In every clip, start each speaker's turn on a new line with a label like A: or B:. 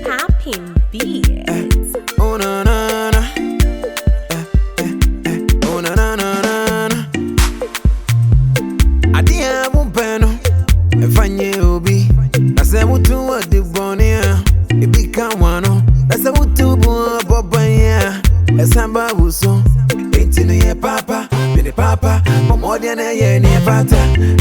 A: Popping beats.
B: Oh na na na. Oh na na na na. Adia bumpeno. Efanye obi. Ase mutu wa de bonia. Ebi kawano. Ase mutu bu bobanya. Esamba buso. Eti no ye papa. Bini papa. Momodia na ye ni pata.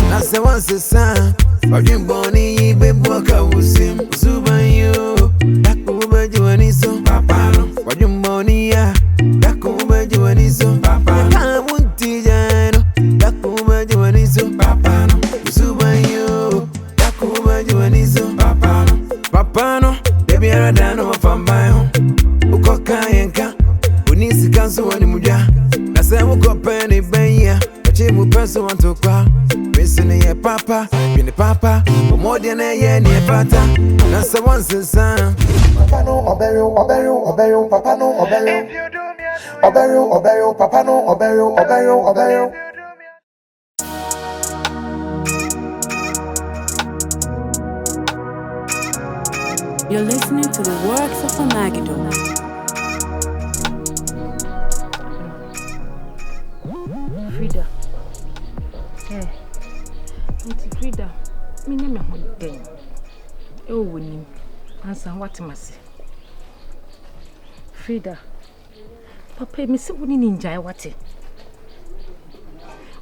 B: Nase wanse sa. Wajin boni bebu akawusim. Usubanyo. Dakuba juaniso. Papa no. Wajin boni ya. Dakuba juaniso. Papa no. Kamunti jano. Dakuba juaniso. Papa no. Usubanyo. Dakuba juaniso. Papa no. Papa no. Baby aradano wafambayo. Ukoka yenka. Unisi kansu wani muja. Nase mukope ni benya. Wachi mupeso wantokwa. Missing ye papa, been papa, more than a year near pata. That's the one since son. Papa no, obeyo, papa no, obeyo. Obeyo, papa no, obeyo.
A: You're listening to the works of Amagado.
C: Frida. Frida, me name ho den. E o wonim. Ansa what mase. Frida. Papa me se woni ni njai wate.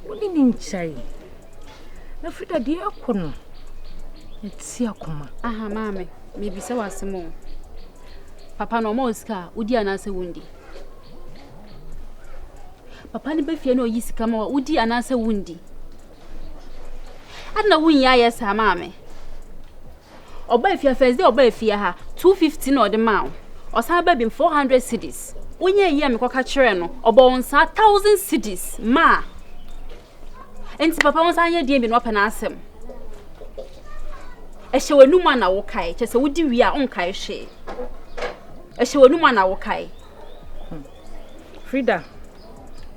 C: Woni ni njai. Na Frida di akono. Eti akoma.
D: Aha mame, me bi se wasemo. Papa no mo sika, udi anase wundi. Papa ni be fie no yi sika ma udi anase wundi. Adna wunya yes ha mame. Oba fia first day oba fia ha 250 no de ma. Osan ba bi 400 cedis. Wunya yi me koka kire no oba onsa 1000 cedis ma. Enti papa onsa anya die bi no pa na asem. Ehye wanu ma na wo kai, chese wudi wi a on kai hwe. Ehye wanu ma na wo kai.
C: Frida.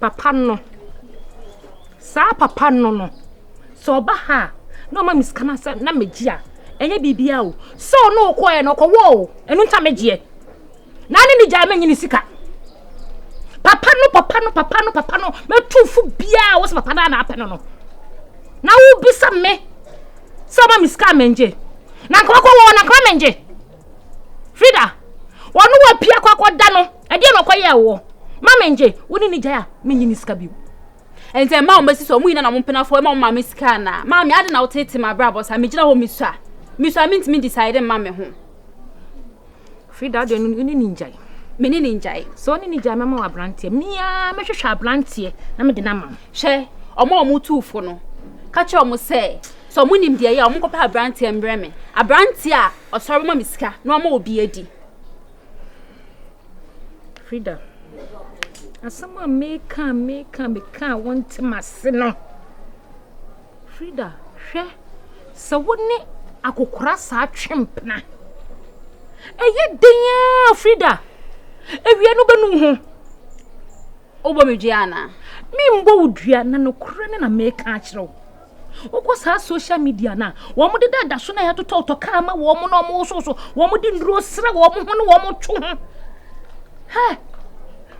C: Papa no. Sa papa no. So ba ha no ma miskana sa na megia enye bibia o so no koye no kowo enu nta megie na ne ni ja menyi sika papa no metufu bia wo se papa na apeno no na wo bisa me so ma miska menje na nko wo na kwa menje Frida wonu wa pia kwa da no e de no koye wo ma menje woni ni ja menyi sika bi. Ente ma o mesi so mu ina na mo mpena fo ma ma mesika na ma me ade na wotete ma brabo sa me gina ho misua minti me decide ma me ho Frida de no ni ninjai
D: me ni ninjai
C: so ni ninjai ma ma abrantie mia me hwehwe abrantie na me de na ma
D: hwe omo tuufo no ka che omo se so mu nim de ya omo kopa abrantie mbre me abrantie a osoro ma mesika na omo obi adi.
C: Frida asama meka want mase no Frida hwe se woni akokora sa twempna eye den Frida ewie no benu ho
D: obo meduana
C: mi mbo wudua na no kore ne na meka akiro okwo sa social media na wo mo de da so na ya toto ka ma wo mo no mo so wo mo di nduro sra wo mo ho no wo mo twu ho ha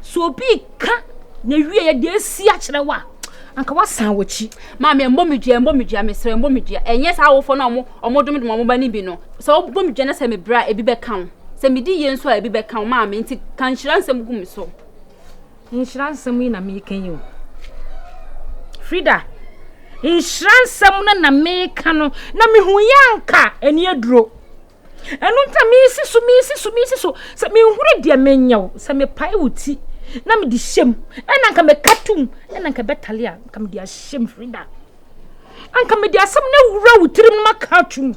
C: so bi ka na wie ya de si akire wa anka wasan wachi
D: ma me mbomedua mesre mbomedua enye sa awofo na omo dum dum omo ba ni bi no so mbomedua na se me bra ebi be kan se me di ye nso a ebi be kan ma me nti kan hiransem gum so
C: hiransem yi na me kan yi Frida hiransem na me kan no na me hu yanka eni aduro enu nta me si so se me huru de menyaw se me pai wuti na me di shem ena nka me katum ena nka betale a nka me di ashem Frida anka me di asem na wura wutirim ma katum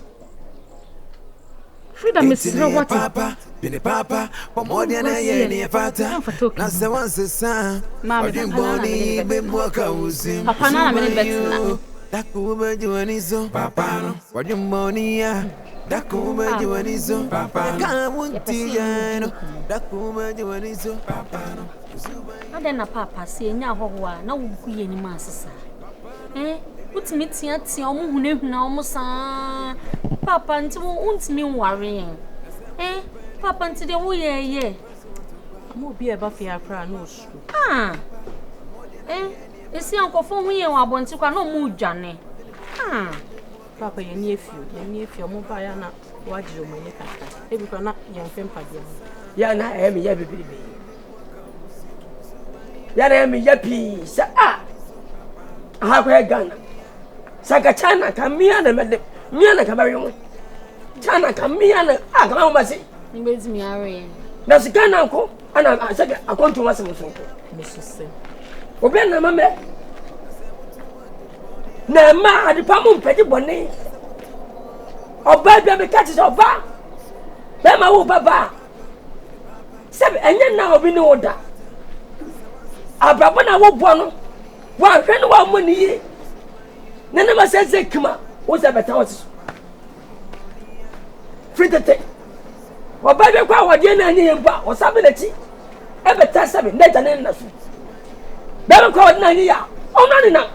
C: Frida me sira what
B: papa bini papa more than a year near pata na se wanse sa wajin boni bebu akawusim
D: papa na me betina
B: dakuba juaniso papa no wajin boni ya dakuba juaniso papa kamunti jano dakuba juaniso papa no
E: Ade na papa se enya hoho a na wugu ye ni masesa
D: Utimi tia omo huna omo sa. Papa nti untimi worry. Papa nti de wo ye.
C: Mo bi e ba fi akra na osu.
D: Esi ankofo hu ye wa bonti kwa na mu dwane.
C: Papa ye ni efio mo ba ya na waji o manye kaka. Ebi kwa na ye mfem pade ho.
E: Ya na emi ya bibibi. Ya na emi ya pi sa aha kwa Ghana. Saka China kamia na mede. Mia na kabari ho. China kamia na kama mbasi.
D: Mbezi mi are.
E: Na sika na ko ana saka akonto wase mo sonko.
C: Mesuse.
E: Obi na mame. Na ma adipa mo mpedi bone. Oba bia be catch oba. Be ma wo baba. Sebe enye na obi ni oda. Abrabo na wo bo no. Wa hwe no wa mo ni ye. Nene ma sense kima. Wo se beta wo so. Fritete. Oba be kwa wode na anye mba. O sabe na ti. E beta sabe na jane na so. Be kwa wode na anye ya. Ona ni na.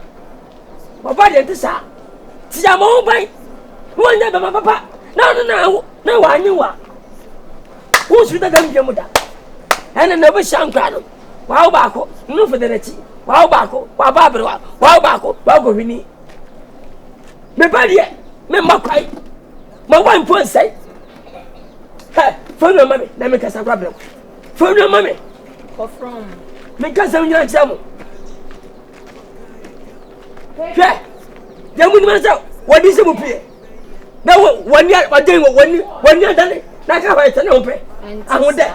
E: Oba de tisa. Ti ya mo ban. Wo nya be ma papa. Na wa anye wa. Wo su da gam jemu da. Ene na be shankwa no. Wa ba ko. Nu federati. Wa ba ko. Wa ba bre wa. Wa ba ko. Wa go hini. Me ba die. Me makwai. Ma wa impon sai. Phone mama na me kasa kwa bre. Phone mama.
D: Ko from.
E: Me kasa nyina chamu. Hwe. Ya mu ni ma sa. Wadi se mu pie. Na wani waden wani adane. Na ka fa tane ope. Ahode.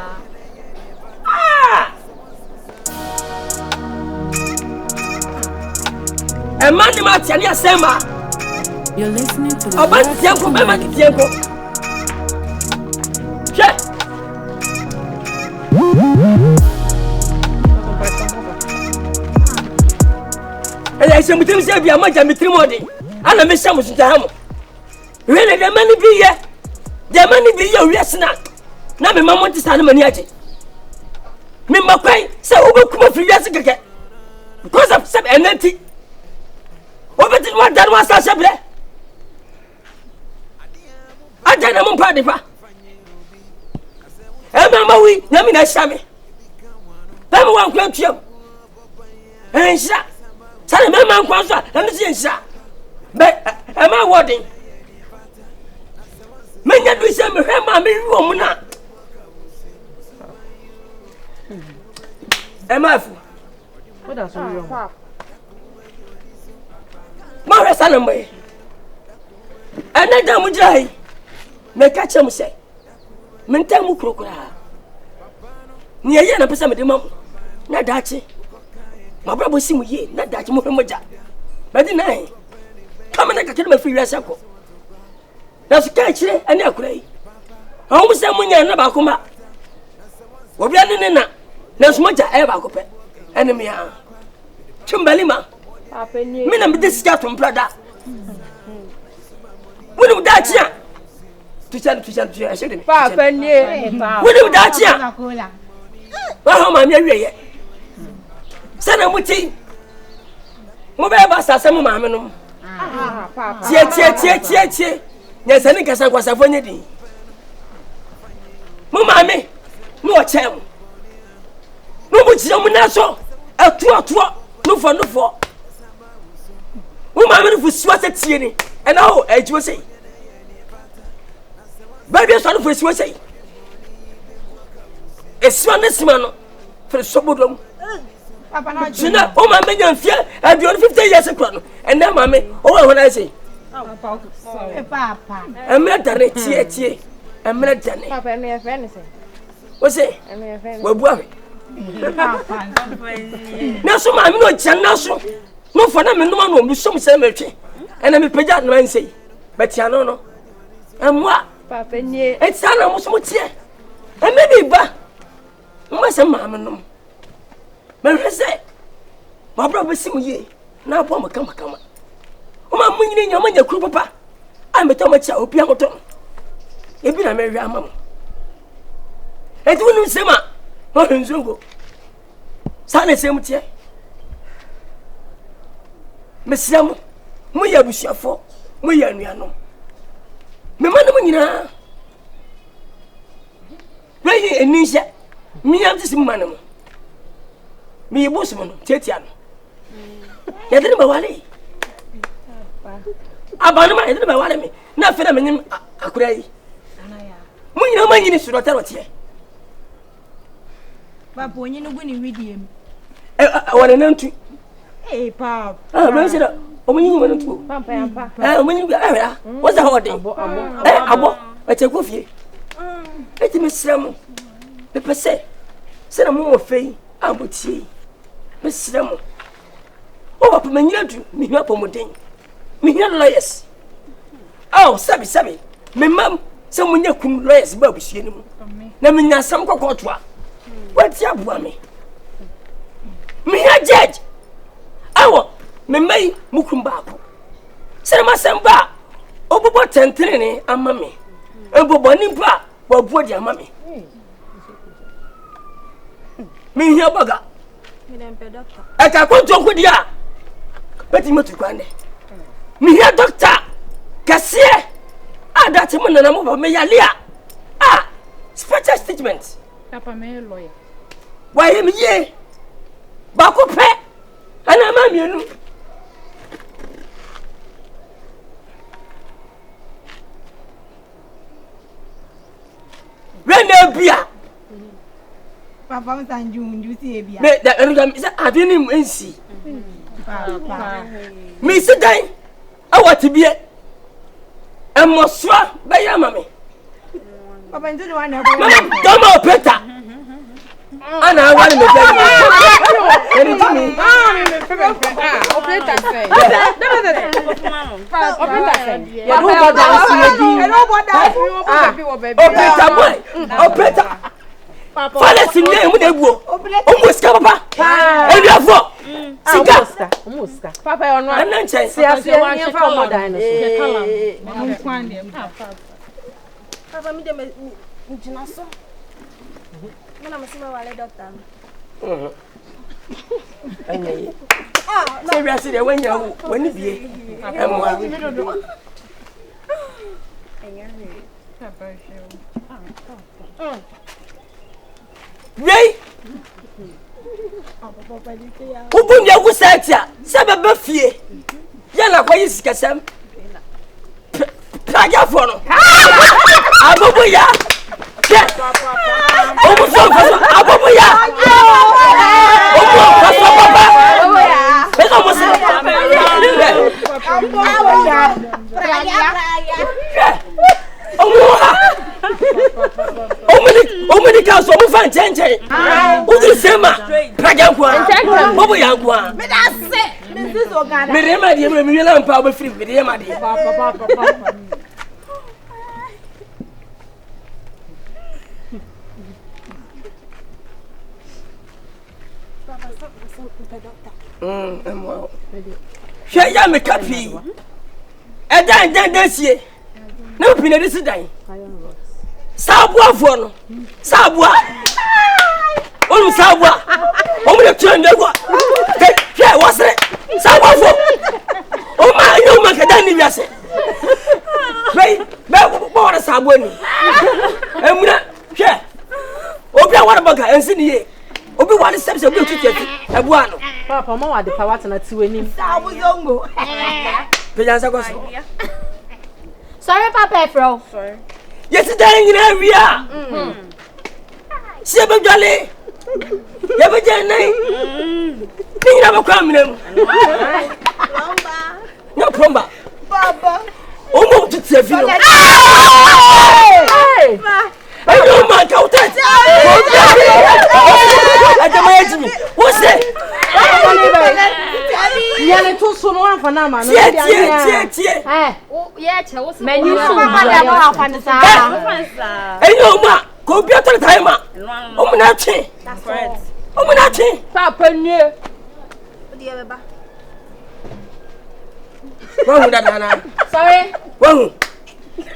E: Man ma tiani asema.
A: You're listening to the
E: Oba tianko be ma tianko. Che. Ele se mutim se bia ma ja mitrimodi. Ana me shamu sunta hamu. Rene de mani bi ye. De mani bi ye wiesna. Na me mamo ntisa na mani aje. Me makwai se obekuma fi wiase keke. Because of some energy. Obeti wa dan wa sa shebre. Aja na mo pa de fa. Ma wi na mi na shame. Ba mo wan kwan tuam. Ensha. Sale me man kwan so, na mi se ensha. Be ma wodin. Menya du se me hwe ma me wi omu na. Ma fu.
C: What does you want?
E: Ma hwe sale mo. Ana da mu jai. Me ka chem se. Men tam mu krokura. Ni ye na pesa me de mam. Na dachi. Ma brabo si mu ye, na dachi mo hwe moja. Ba di nai. Kama na ka kede ma fi wiase ko. Na su ka kire ani akura yi. Awon se mu nya na ba ko ma. Obi ane na. Na su moja e ba ko pe. Ene me ya. Chimbali ma.
D: Papa ni.
E: Me na me de sika to mprada. Wonu dachi a. Tuchan ashede me.
D: Papa ni.
E: Wonu dachi a. Wa ho ma me awieye. Sana muti. Mo be ba sasa mo ma me no.
D: Papa.
E: Tie. Nya sani kasa kwasafo nyedi. Mo ma me. No chem. No mu tie mo na so. Atu. No fo. Mo ma me no fu suwase tie ni. E na ho ejiwo sei. Baby so no fu suwase sei. Esima na sima no. Fer sobodom.
D: Papa na
E: Sina o ma me nyamfia and 50 years ago no. And na ma me o wa hona sei.
D: Papa.
E: Emre dane tie. Emre dane.
D: Papa me friend say.
E: O sei.
D: Me friend.
E: Wa bua me.
D: Papa.
E: Na so ma me no chan na so. No for na me no ma no mi so me se metwe. And me peja na man sei. Betia no. Emwa.
D: Papa ni.
E: Etsa na mo so mo tie. Emre bi ba. Mo se ma me no. Me hwese. Ma bra be sim ye. Na bo makama. O ma munyine nya manya kuru papa. A me to ma cha obi ahoto. Ebi na me hwe amam. Eti wonu sema. Ho nzongo. Sa na sem tie. Me siam. mo ya busuafo mo ya nuano me manu nyina we enisha mi am tisi manu mi boss mo no tetia no ya de ba wale abanu ma ya de ba wale mi na fe na menyim akura yi mo nyina ma nyini suro tarotie
F: papa onye no gu ni widiem
E: wana nantu
F: pap
E: ben sira o munyi mo nantu
C: Papa yampa.
E: o munyi ya what's the holiday abo e ko fie eti me sram me pese se na mo fei abotie me sram o papa manyina du me hia pomoden me hia lawyers sabi me mam se munya kum lawyers ba busue ni mu na me nya sam kokoto a wati abua me hia judge me mai mukum baako se na masamba obobo tentrene ama me ebobo nimpa wabuo di ama me hia baga
F: me dem pe doctor
E: eka konto nkodia beti motu kwande me hia doctor kase adati mo nana mo ba me yalia special statement
C: Papa me lawyer.
E: why me ye ba ko pe ana ma mienu Rene bia
F: papa mo sanju si bia
E: me da enu say adini mu ensi
F: papa
E: me se dan awati bie emosra be ya mame
F: papa ntu ni wana
E: mama domo opeta ana awani me bia eni timi
C: Operator say.
E: ya do go down si edi opeta boy opeta fale simne mu na buo omo sika papa ebiafo sika
C: Muska. Papa you know.
E: ananche
C: See as you want to come modern.
F: papa mi dem njina so me na msima wale doctor
E: Anyi. Say we are see the when you when bie. Emwa. Yey. Ubun ya gusatia. Se bebe fie. Ya na kwa yisikasam. Praja fo no. Abobo ya. Obu so abobo ya. Omini ka so mu fan chenchen. Udu sema. Praja kwa. Bobo ya kwa.
F: me da se me sis ogada
E: Me rema die me wiela mpa oba free me rema die.
C: Papa.
E: Emwa. Hwe ya me kapi. Dan sie. Na pina de sidan. Sabua fo no. Sabua. Olu sabua. Omo de twende kwa. Hwe wasre. Sabua fo. O ma nyo ma ka dan ni wiase. Be bo sabua ni. Emuna hwe. Obi a wara baka ensi ni ye. Obi wale steps obi tuteti. Ebua no.
C: Papa mo wa de power na ti wanim.
F: sabu zongo
E: Pejansa ko so.
D: Sorry, Papa Fro.
F: sorry
E: Yes, dan nyina wia. Sie be dwale. Ya be janai. Ni na ba kwa minem.
F: lomba
E: No plumber.
F: baba
E: Omo tuti fi no.
C: Hey!
E: Ayo man ka utat. Adama ejimi. Wo se?
C: Yale to so no anfa na ma no
E: Tie.
D: Eh, yeah, Chelsea.
C: Menu so
F: papa da mo afa ne sa
E: Ayo ma ko bi atar time ma. Omo na twe.
F: that's right
E: Omo na twe.
C: Papa nue.
F: odi e beba
E: Wahu dada.
C: Sorry.
E: Wahu.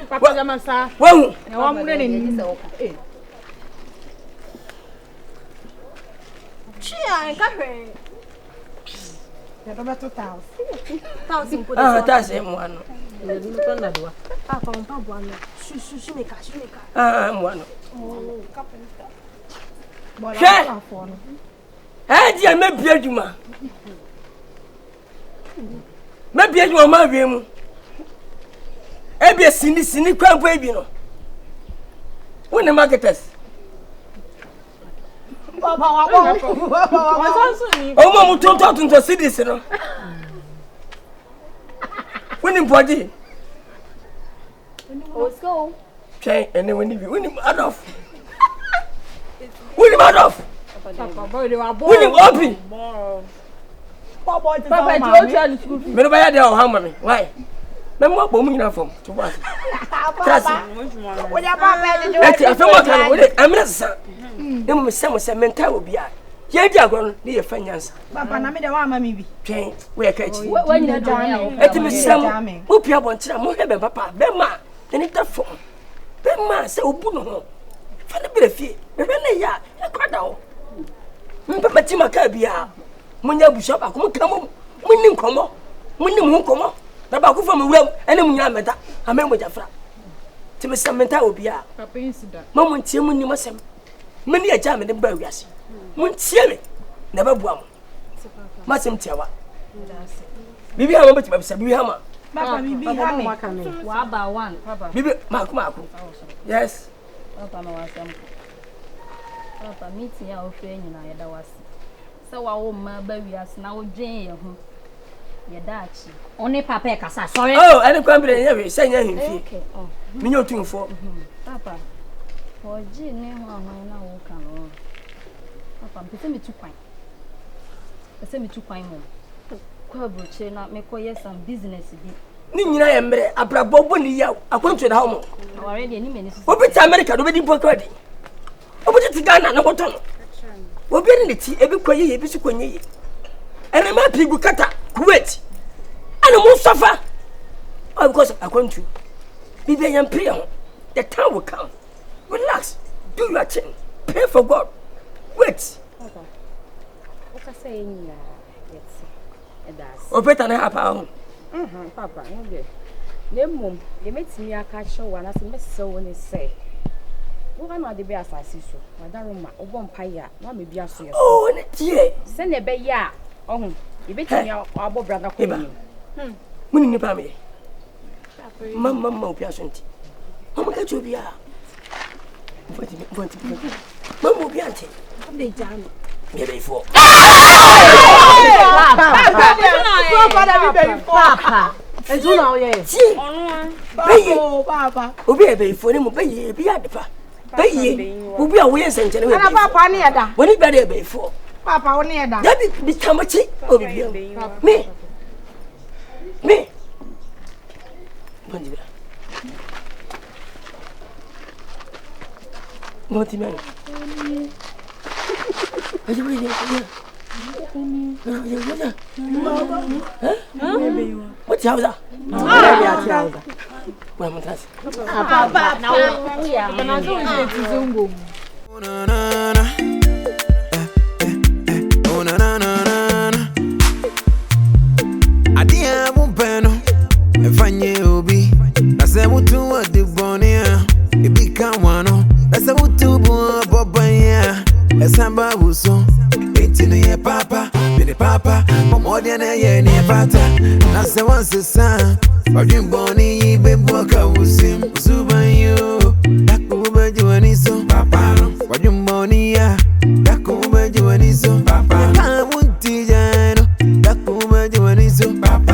C: Papa Jamasa.
E: Wahu.
C: Na wa mu ne ni.
F: chia enka hwe
E: That's him one. One. Hey, maybe you ma. Maybe you are my room. Maybe a cynic crab baby. When the marketers. Oh, Mamma, don't talk to the citizen. Winning body.
D: Let's go.
E: Okay, and then when you win him out of. Win him out of. Win him open.
F: Papa,
E: how many? Why? No more booming enough from to what? Trust me. I'm not son. No, Miss Samus and mental will be out. Yet, you are going to be a finance.
F: Papa, I made a mammy.
E: Jane, we are catching.
D: When you're done,
E: Let me say, hope you have one time, have papa, Bema, and it that form. Bema, so Buno. For the bit of fee, Rene, a Kwadwo. Matima Cabia. When you shop, I come home. When you come on, when you won't come on. The back from a well, and I'm Yamata. I mean with a frat. To Miss Samantha will be out. Moment, Tim, you must have many a jam in the burgers. Won't see me. Never one. Massim Tawa. Bibi, I want to be Hammer.
F: Papa, be
D: about one, Papa.
E: Bibi, Mark. Yes.
D: Papa, meeting our friend and I was. So our my baby has now Jane. Your dachi. Only Papa Casa. Sorry.
E: Oh, I don't come to say him.
D: Okay. Oh.
E: Me no too for.
D: Papa. For Jean, now come on. Papa, send me 2 coin. Send me 2 coin more. Kwadwo che na me koye some business bi.
E: Ni nyina ye mbre abrabo boni ya akwantu da homo.
D: Already any many.
E: Obi ta America do be di pokwadi. Obi ti Ghana na koton. Obi ni ti ebi koye ye bi su konye ye. Ene ma pigu kata Kuwait. Ana mo suffer. Oh, because akwantu. Bibi yam pray on. The time will come. Relax. Do your thing. Pray for God. Wait.
D: Papa. What say in ya?
E: O better na happen.
D: Papa, okay. Nemum, you met me a catch one as a mess so when it say. What am I the best I see so? Madame, or vampire, not maybe a so.
E: Oh, dear.
D: Send a bay ya. Oh, you bet me our brother.
E: Winning the family. Mamma, patient. How much you be? Mamma, be auntie.
F: They done.
E: Maybe for.
F: Papa. And so now, yes. Papa.
E: Obi ebe for him be be adefa. Be obi a we ensent ne we.
F: Papa near that.
E: When he be ebe for.
F: Papa near that.
E: That be tamachi obi bi. Me. Bondiba. Bondiba. Aje we ni. What's your house? Well, I'm not.
D: Papa, now we are. And I don't need to zoom.
B: Oh na na na na. Adia mumpeno. Efanye obi. Nase mutu wa dibonia. Ibika wano. Nase mutu buwa bobanya. Esamba buso. Etini ye papa. Bini papa. Momodia na ye ni pata. Nase wansi sa. Wajimboni ibe mwaka usim. Usubanyo. Dakube juaniso. Papa no. Wajimboni ya. Dakube juaniso. Papa no. Kamunti jano. Dakube juaniso. Papa